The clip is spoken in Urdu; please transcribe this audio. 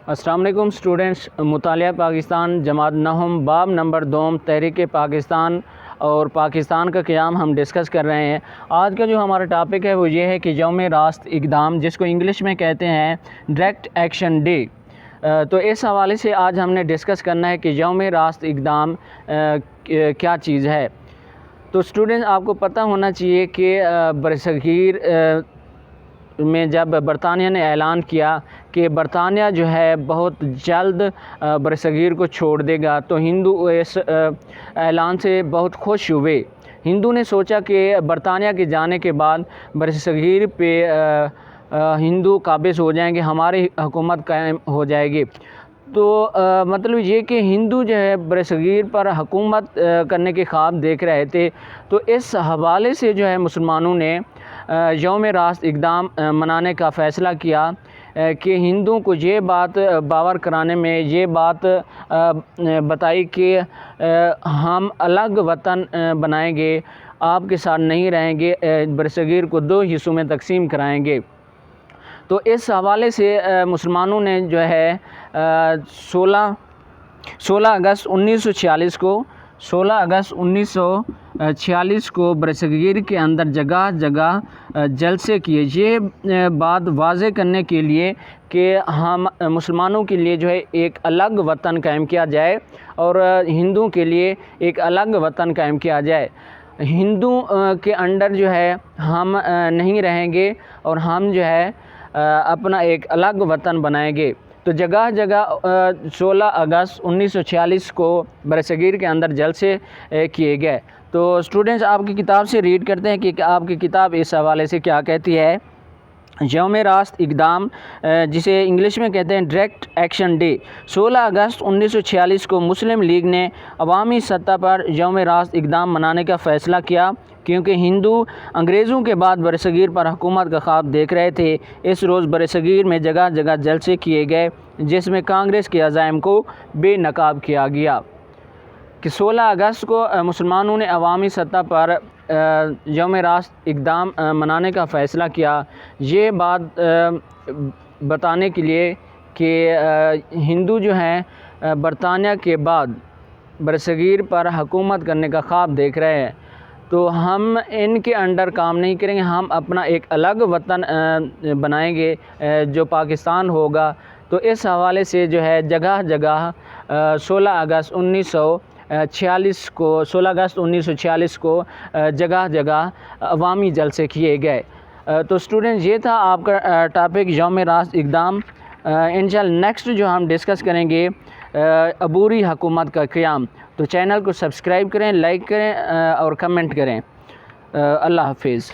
السلام علیکم اسٹوڈنٹس، مطالعہ پاکستان جماعت نہم باب نمبر 2 تحریک پاکستان اور پاکستان کا قیام ہم ڈسکس کر رہے ہیں۔ آج کا جو ہمارا ٹاپک ہے وہ یہ ہے کہ یوم راست اقدام، جس کو انگلش میں کہتے ہیں ڈائریکٹ ایکشن ڈے۔ تو اس حوالے سے آج ہم نے ڈسکس کرنا ہے کہ یوم راست اقدام کیا چیز ہے۔ تو اسٹوڈنٹ، آپ کو پتہ ہونا چاہیے کہ برصغیر میں جب برطانیہ نے اعلان کیا کہ برطانیہ جو ہے بہت جلد برصغیر کو چھوڑ دے گا، تو ہندو اس اعلان سے بہت خوش ہوئے۔ ہندو نے سوچا کہ برطانیہ کے جانے کے بعد برصغیر پہ ہندو قابض ہو جائیں گے، ہماری حکومت قائم ہو جائے گی۔ تو مطلب یہ کہ ہندو جو ہے برصغیر پر حکومت کرنے کے خواب دیکھ رہے تھے۔ تو اس حوالے سے جو ہے مسلمانوں نے یوم راست اقدام منانے کا فیصلہ کیا کہ ہندوؤں کو یہ بات باور کرانے میں یہ بات بتائی کہ ہم الگ وطن بنائیں گے، آپ کے ساتھ نہیں رہیں گے، برصغیر کو 2 حصوں میں تقسیم کرائیں گے۔ تو اس حوالے سے مسلمانوں نے جو ہے 16 اگست 1946 کو برصغیر کے اندر جگہ جگہ جلسے کیے، یہ بات واضح کرنے کے لیے کہ ہم مسلمانوں کے لیے جو ہے ایک الگ وطن قائم کیا جائے اور ہندوؤں کے لیے ایک الگ وطن قائم کیا جائے۔ ہندو کے انڈر جو ہے ہم نہیں رہیں گے اور ہم جو ہے اپنا ایک الگ وطن بنائیں گے۔ تو جگہ جگہ 16 اگست 1946 کو برصغیر کے اندر جلسے کیے گئے۔ تو اسٹوڈنٹس، آپ کی کتاب سے ریڈ کرتے ہیں کہ آپ کی کتاب اس حوالے سے کیا کہتی ہے۔ یوم راست اقدام، جسے انگلش میں کہتے ہیں ڈائریکٹ ایکشن ڈے، 16 اگست 1946 کو مسلم لیگ نے عوامی سطح پر یوم راست اقدام منانے کا فیصلہ کیا، کیونکہ ہندو انگریزوں کے بعد برصغیر پر حکومت کا خواب دیکھ رہے تھے۔ اس روز برصغیر میں جگہ جگہ جلسے کیے گئے، جس میں کانگریس کے عزائم کو بے نقاب کیا گیا۔ کہ 16 اگست کو مسلمانوں نے عوامی سطح پر یوم راست اقدام منانے کا فیصلہ کیا، یہ بات بتانے کے لیے کہ ہندو جو ہیں برطانیہ کے بعد برصغیر پر حکومت کرنے کا خواب دیکھ رہے ہیں، تو ہم ان کے انڈر کام نہیں کریں گے، ہم اپنا ایک الگ وطن بنائیں گے جو پاکستان ہوگا۔ تو اس حوالے سے جو ہے جگہ جگہ 16 اگست 1946 کو جگہ جگہ عوامی جلسے کیے گئے۔ تو اسٹوڈنٹ، یہ تھا آپ کا ٹاپک یوم راست اقدام۔ انشاءاللہ نیکسٹ جو ہم ڈسکس کریں گے عبوری حکومت کا قیام۔ تو چینل کو سبسکرائب کریں، لائک کریں اور کمنٹ کریں۔ اللہ حافظ۔